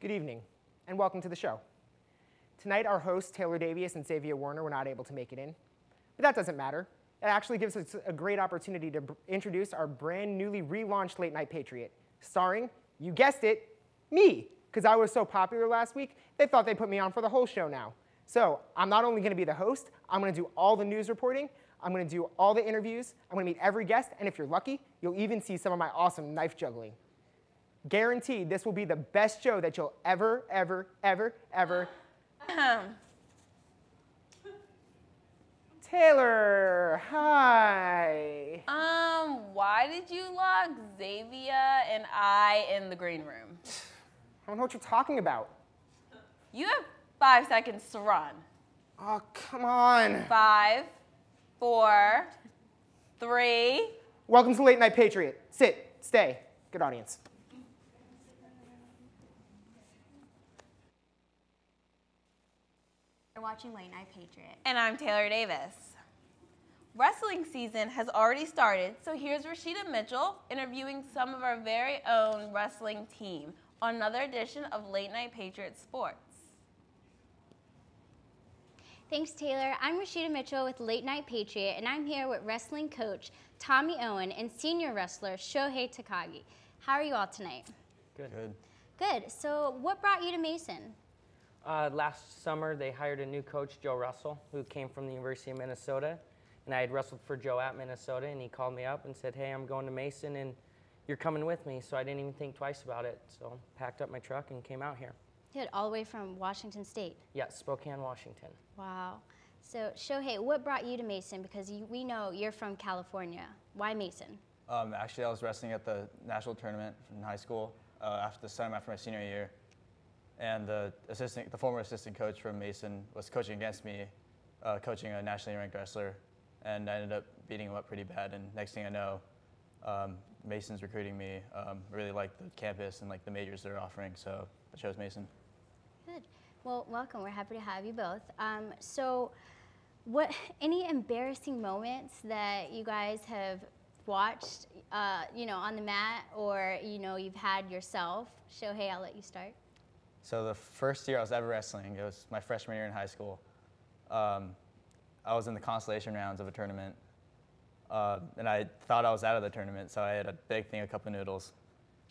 Good evening, and welcome to the show. Tonight, our hosts, Taylor Davies and Xavier Warner, were not able to make it in, but that doesn't matter. It actually gives us a great opportunity to introduce our brand newly relaunched Late Night Patriot, starring, you guessed it, me, because I was so popular last week, they thought they'd put me on for the whole show now. So I'm not only going to be the host, I'm going to do all the news reporting, I'm going to do all the interviews, I'm going to meet every guest, and if you're lucky, you'll even see some of my awesome knife juggling. Guaranteed, this will be the best show that you'll ever. Taylor, hi. Why did you lock Xavier and I in the green room? I don't know what you're talking about. You have 5 seconds to run. Oh, come on. 5, 4, 3. Welcome to Late Night Patriot. Sit, stay. Good audience. You're watching Late Night Patriot. And I'm Taylor Davis. Wrestling season has already started, so here's Rashida Mitchell interviewing some of our very own wrestling team on another edition of Late Night Patriot Sports. Thanks, Taylor. I'm Rashida Mitchell with Late Night Patriot, and I'm here with wrestling coach Tommy Owen and senior wrestler Shohei Takagi. How are you all tonight? Good. Good. So what brought you to Mason? Last summer, they hired a new coach, Joe Russell, who came from the University of Minnesota. And I had wrestled for Joe at Minnesota, and he called me up and said, hey, I'm going to Mason, and you're coming with me. So I didn't even think twice about it. So packed up my truck and came out here. Good. All the way from Washington State? Yes, Spokane, Washington. Wow. So, Shohei, what brought you to Mason? Because we know you're from California. Why Mason? Actually, I was wrestling at the national tournament in high school after my senior year. And the former assistant coach from Mason was coaching against me, coaching a nationally ranked wrestler. And I ended up beating him up pretty bad. And next thing I know, Mason's recruiting me. I really like the campus and like the majors they're offering, so I chose Mason. Good. Well, welcome. We're happy to have you both. So, any embarrassing moments that you guys have watched, on the mat, or you've had yourself? Shohei, I'll let you start. So the first year I was ever wrestling, it was my freshman year in high school. I was in the consolation rounds of a tournament, and I thought I was out of the tournament, so I had a big thing of cup of noodles.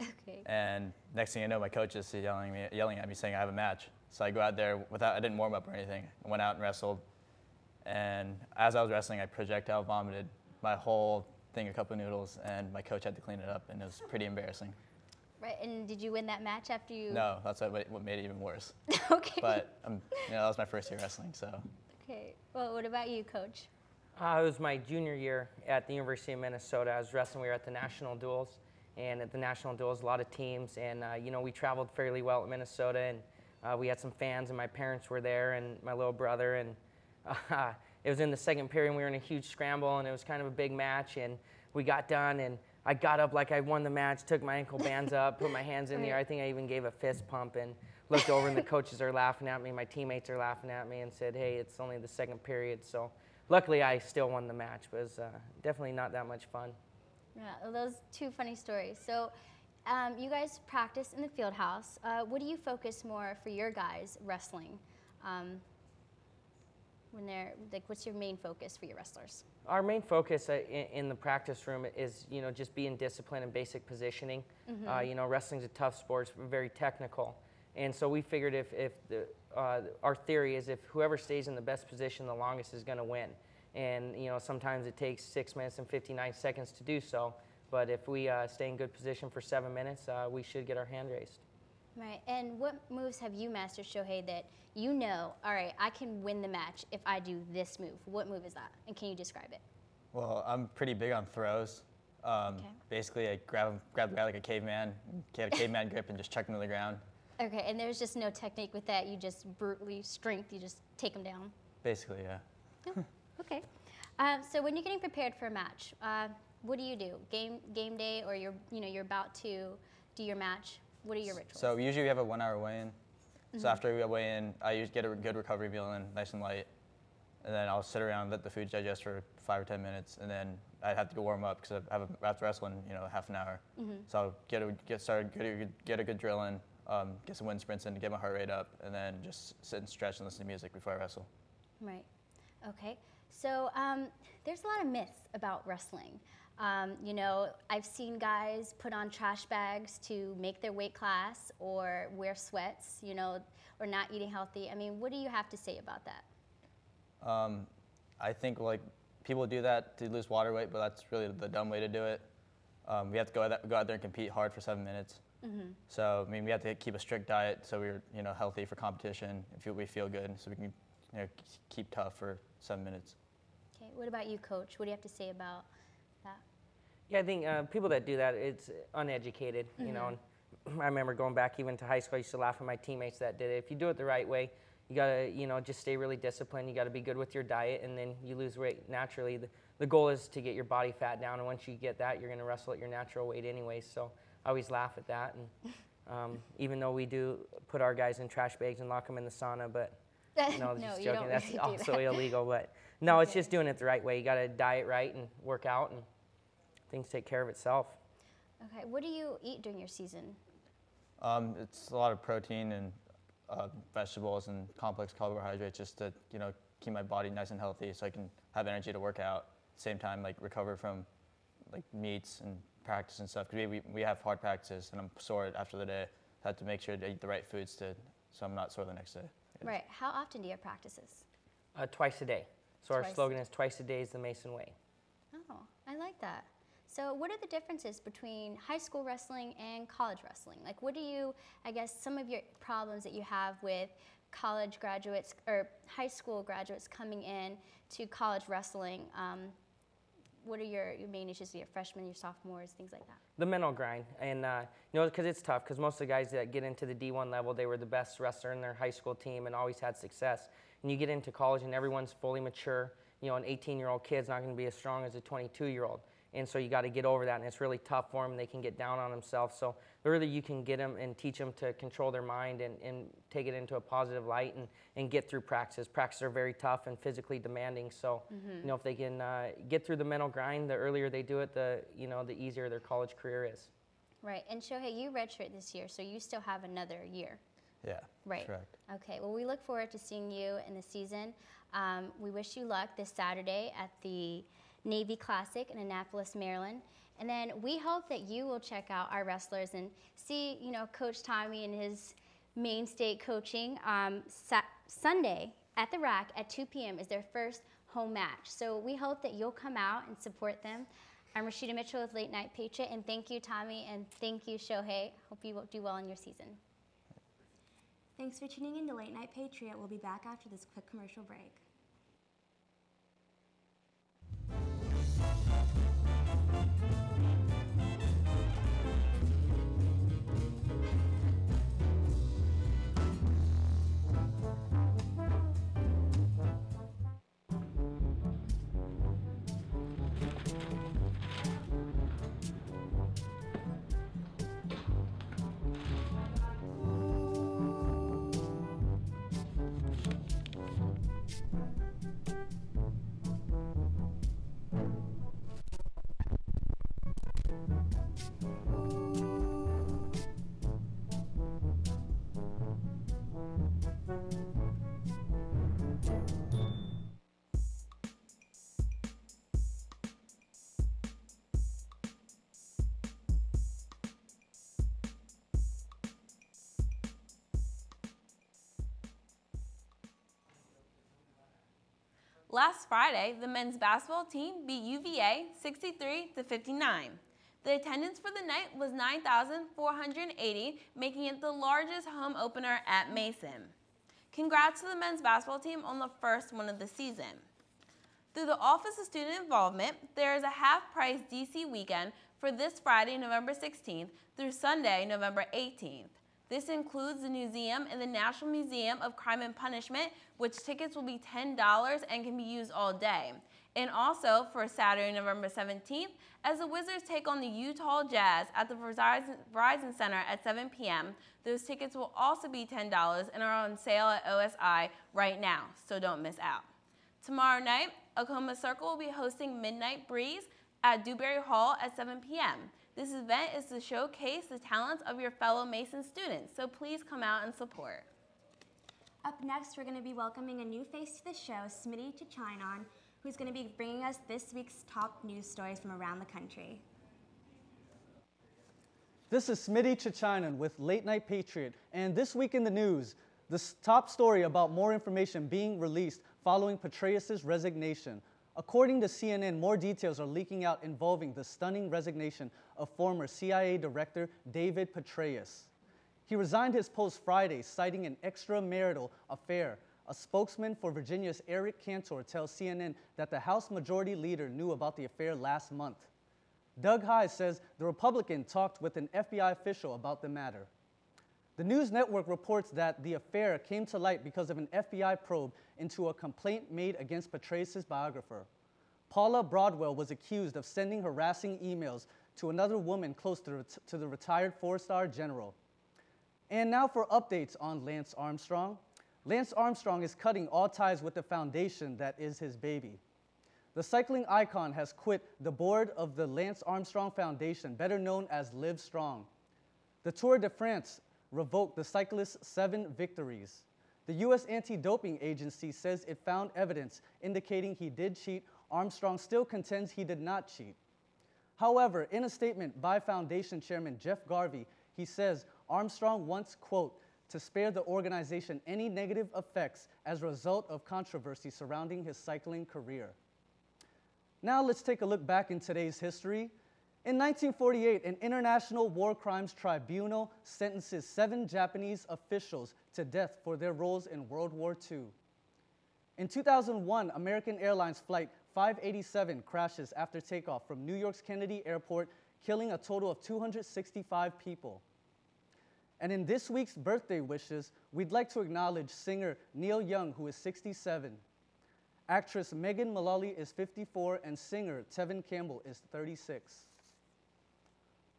Okay. And next thing I know, my coach is yelling at me saying I have a match. So I go out there I didn't warm up or anything. I went out and wrestled, and as I was wrestling, I projectile vomited my whole thing of cup of noodles, and my coach had to clean it up, and it was pretty embarrassing. Right, and did you win that match after you? No, that's what made it even worse. Okay. But that was my first year wrestling, so. Okay. Well, what about you, Coach? It was my junior year at the University of Minnesota. I was wrestling. We were at the national duels, and at the national duels, a lot of teams, and we traveled fairly well at Minnesota, and we had some fans, and my parents were there, and my little brother, and it was in the second period, and we were in a huge scramble, and it was kind of a big match, and we got done, and I got up like I won the match, took my ankle bands up, put my hands in the air. I think I even gave a fist pump and looked over, and the coaches are laughing at me. My teammates are laughing at me and said, hey, it's only the second period. So luckily, I still won the match, but it was definitely not that much fun. Yeah, well, those two funny stories. So you guys practice in the field house. What do you focus more for your guys wrestling? What's your main focus for your wrestlers? Our main focus in the practice room is, just being disciplined and basic positioning. Mm-hmm. Wrestling's a tough sport, it's very technical. And so we figured our theory is if whoever stays in the best position the longest is going to win. And, sometimes it takes 6 minutes and 59 seconds to do so. But if we stay in good position for 7 minutes, we should get our hand raised. Right, and what moves have you mastered, Shohei, that all right, I can win the match if I do this move? What move is that, and can you describe it? Well, I'm pretty big on throws. Basically, I grab the guy like a caveman, get a caveman grip, and just chuck him to the ground. Okay, and there's just no technique with that. You just brutally strength. You just take him down. Basically, yeah. Oh, okay. So when you're getting prepared for a match, what do you do? Game day, or you're about to do your match? What are your rituals? So usually we have a 1 hour weigh-in. Mm-hmm. So after we weigh in, I usually get a good recovery meal in, nice and light. And then I'll sit around and let the food digest for 5 or 10 minutes. And then I'd have to go warm up because I have to wrestle in half an hour. Mm-hmm. So I'll get started, get a good drill in. get some wind sprints in to get my heart rate up, and then just sit and stretch and listen to music before I wrestle. Right. Okay. So there's a lot of myths about wrestling. You know, I've seen guys put on trash bags to make their weight class, or wear sweats, you know, or not eating healthy. I mean, what do you have to say about that? I think like people do that to lose water weight, but that's really the dumb way to do it. We have to go out there and compete hard for 7 minutes. Mm-hmm. So I mean, we have to keep a strict diet so we're healthy for competition. We feel good, so we can keep tough for 7 minutes. Okay. What about you, Coach? What do you have to say about that? Yeah, I think people that do that, it's uneducated, you know. And I remember going back even to high school, I used to laugh at my teammates that did it. If you do it the right way, you gotta, just stay really disciplined. You gotta be good with your diet, and then you lose weight naturally. The goal is to get your body fat down, and once you get that, you're gonna wrestle at your natural weight anyways. So I always laugh at that, and even though we do put our guys in trash bags and lock them in the sauna, but no, just joking. That's really also that. illegal. But no, it's just doing it the right way. You gotta diet right and work out, and things take care of itself. Okay. What do you eat during your season? It's a lot of protein and vegetables and complex carbohydrates, just to keep my body nice and healthy, so I can have energy to work out. At the same time, like recover from like meets and practice and stuff. Because we have hard practices, and I'm sore after the day. I have to make sure to eat the right foods so I'm not sore the next day. Right. How often do you have practices? Twice a day. So our slogan is "Twice a day is the Mason way." Oh, I like that. So what are the differences between high school wrestling and college wrestling? Like, what do you, I guess, some of your problems that you have with college graduates or high school graduates coming in to college wrestling? What are your main issues, your freshmen, your sophomores, things like that? The mental grind, and because it's tough, because most of the guys that get into the D1 level, they were the best wrestler in their high school team and always had success. And you get into college and everyone's fully mature. An 18-year-old kid's not going to be as strong as a 22-year-old. And so you got to get over that, and it's really tough for them. They can get down on themselves. So really you can get them and teach them to control their mind and take it into a positive light and get through practices. Practices are very tough and physically demanding. So, if they can get through the mental grind, the earlier they do it, the easier their college career is. Right. And Shohei, you redshirted this year, so you still have another year. Yeah, right. Correct. Okay, well, we look forward to seeing you in the season. We wish you luck this Saturday at the Navy Classic in Annapolis, Maryland. And then we hope that you will check out our wrestlers and see, Coach Tommy and his Maine State coaching. Sunday at the Rack at 2 p.m. is their first home match. So we hope that you'll come out and support them. I'm Rashida Mitchell with Late Night Patriot, and thank you, Tommy, and thank you, Shohei. Hope you will do well in your season. Thanks for tuning in to Late Night Patriot. We'll be back after this quick commercial break. Last Friday, the men's basketball team beat UVA 63-59. The attendance for the night was 9,480, making it the largest home opener at Mason. Congrats to the men's basketball team on the first win of the season. Through the Office of Student Involvement, there is a half-price DC weekend for this Friday, November 16th through Sunday, November 18th. This includes the museum and the National Museum of Crime and Punishment, which tickets will be $10 and can be used all day. And also for Saturday, November 17th, as the Wizards take on the Utah Jazz at the Verizon Center at 7 p.m., those tickets will also be $10 and are on sale at OSI right now, so don't miss out. Tomorrow night, Oklahoma Circle will be hosting Midnight Breeze at Dewberry Hall at 7 p.m. This event is to showcase the talents of your fellow Mason students, so please come out and support. Up next, we're going to be welcoming a new face to the show, Smitty Chichinon, who's going to be bringing us this week's top news stories from around the country. This is Smitty Chichinon with Late Night Patriot, and this week in the news, the top story about more information being released following Petraeus' resignation. According to CNN, more details are leaking out involving the stunning resignation of former CIA Director David Petraeus. He resigned his post Friday, citing an extramarital affair. A spokesman for Virginia's Eric Cantor tells CNN that the House Majority Leader knew about the affair last month. Doug High says the Republican talked with an FBI official about the matter. The news network reports that the affair came to light because of an FBI probe into a complaint made against Petraeus' biographer. Paula Broadwell was accused of sending harassing emails to another woman close to the retired four-star general. And now for updates on Lance Armstrong. Lance Armstrong is cutting all ties with the foundation that is his baby. The cycling icon has quit the board of the Lance Armstrong Foundation, better known as Live Strong. The Tour de France revoked the cyclist's 7 victories. The U.S. Anti-Doping Agency says it found evidence indicating he did cheat. Armstrong still contends he did not cheat. However, in a statement by Foundation Chairman Jeff Garvey, he says Armstrong wants, quote, to spare the organization any negative effects as a result of controversy surrounding his cycling career. Now let's take a look back in today's history. In 1948, an International War Crimes Tribunal sentences 7 Japanese officials to death for their roles in World War II. In 2001, American Airlines Flight 587 crashes after takeoff from New York's Kennedy Airport, killing a total of 265 people. And in this week's birthday wishes, we'd like to acknowledge singer Neil Young, who is 67. Actress Megan Mullally is 54, and singer Tevin Campbell is 36.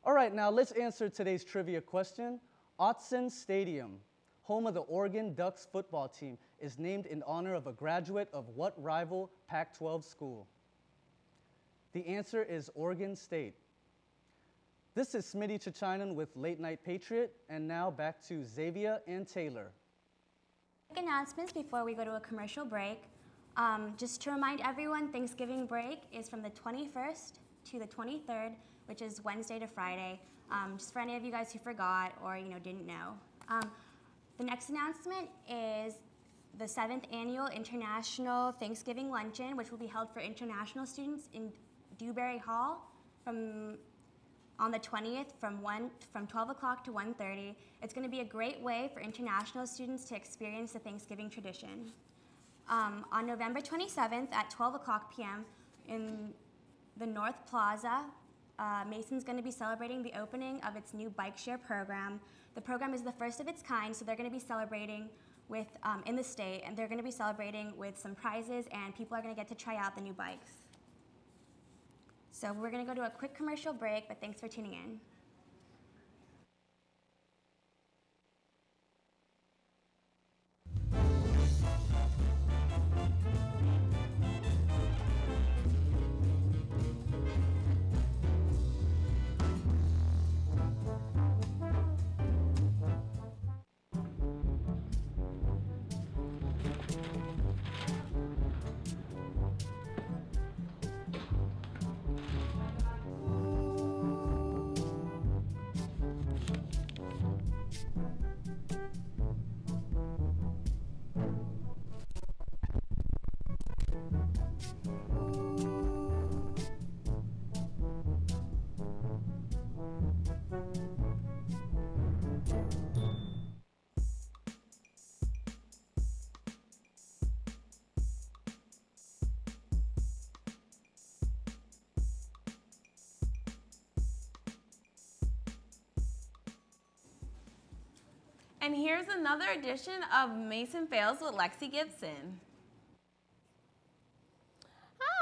All right, now let's answer today's trivia question. Autzen Stadium, home of the Oregon Ducks football team, is named in honor of a graduate of what rival Pac-12 school? The answer is Oregon State. This is Smitty Chichinon with Late Night Patriot, and now back to Xavier and Taylor. Quick announcements before we go to a commercial break. Just to remind everyone, Thanksgiving break is from the 21st to the 23rd, which is Wednesday to Friday, just for any of you guys who forgot or didn't know. The next announcement is the 7th Annual International Thanksgiving Luncheon, which will be held for international students in Dewberry Hall on the 20th from 12 o'clock to 1:30. It's going to be a great way for international students to experience the Thanksgiving tradition. On November 27th at 12 o'clock p.m. in the North Plaza, Mason's going to be celebrating the opening of its new bike share program. The program is the first of its kind, so they're going to be celebrating with, in the state, and they're going to be celebrating with some prizes, and people are going to get to try out the new bikes. So we're going to go to a quick commercial break, but thanks for tuning in. And here's another edition of Mason Fails with Lexi Gibson.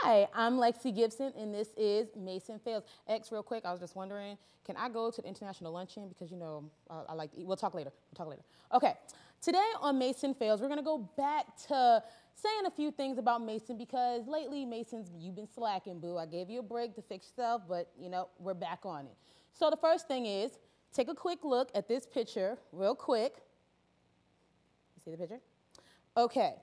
Hi, I'm Lexi Gibson, and this is Mason Fails. X, real quick, I was just wondering, can I go to the international luncheon? Because, I like to eat. We'll talk later. Okay, today on Mason Fails, we're going to go back to saying a few things about Mason because lately, Mason's, you've been slacking, boo. I gave you a break to fix stuff, but, we're back on it. So the first thing is, take a quick look at this picture real quick. You see the picture? Okay.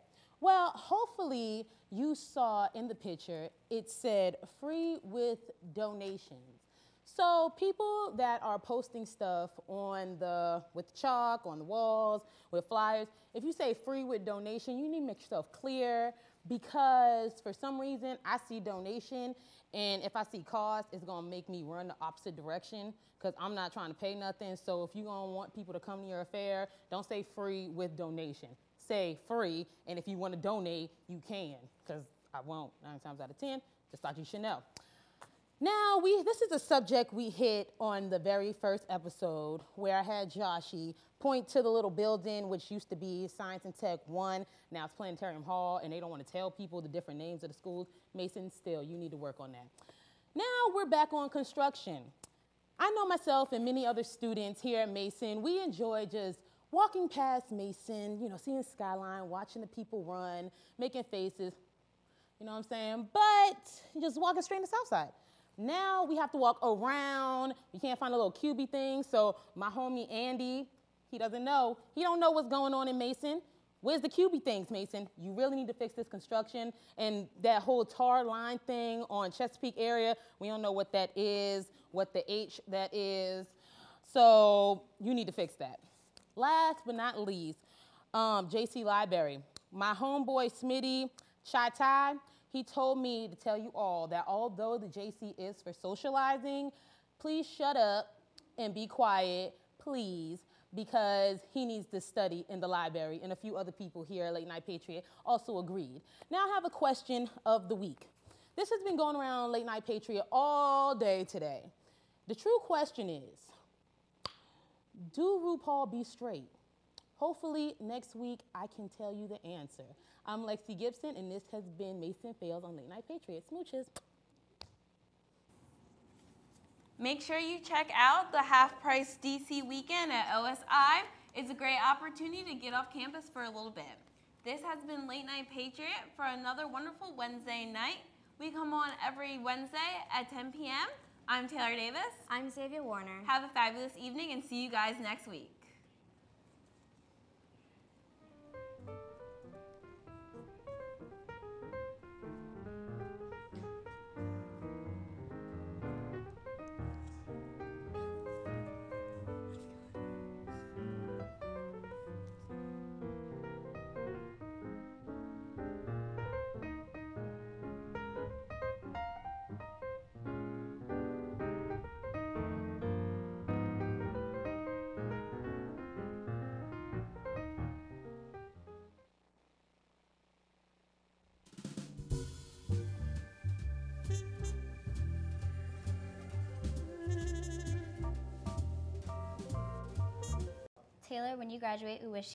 Well, hopefully you saw in the picture, it said free with donations. So people that are posting stuff with chalk on the walls, with flyers, if you say free with donation, you need to make yourself clear, because for some reason I see donation, and if I see cost, it's gonna make me run the opposite direction, because I'm not trying to pay nothing. So if you're gonna want people to come to your affair, don't say free with donation. Say free, and if you want to donate, you can, because I won't 9 times out of 10. Just thought you should know. Now, this is a subject we hit on the very first episode, where I had Joshi point to the little building, which used to be Science and Tech 1. Now it's Planetarium Hall, and they don't want to tell people the different names of the schools. Mason, still, you need to work on that. Now we're back on construction. I know myself and many other students here at Mason, we enjoy just walking past Mason, seeing skyline, watching the people run, making faces, you know what I'm saying? But just walking straight to the south side. Now we have to walk around. You can't find a little cubey thing. So my homie Andy, he doesn't know. He don't know what's going on in Mason. Where's the cubey things, Mason? You really need to fix this construction. And that whole tar line thing on Chesapeake area, we don't know what that is, what the H that is. So you need to fix that. Last but not least, JC Library. My homeboy Smitty Chai, he told me to tell you all that although the JC is for socializing, please shut up and be quiet, please, because he needs to study in the library, and a few other people here at Late Night Patriot also agreed. Now I have a question of the week. This has been going around Late Night Patriot all day today. The true question is, do RuPaul be straight? Hopefully next week I can tell you the answer. I'm Lexi Gibson, and this has been Mason Fails on Late Night Patriot. Smooches. Make sure you check out the half-price DC weekend at OSI. It's a great opportunity to get off campus for a little bit. This has been Late Night Patriot for another wonderful Wednesday night. We come on every Wednesday at 10 p.m. I'm Taylor Davis. I'm Xavier Warner. Have a fabulous evening, and see you guys next week. Taylor, when you graduate, we wish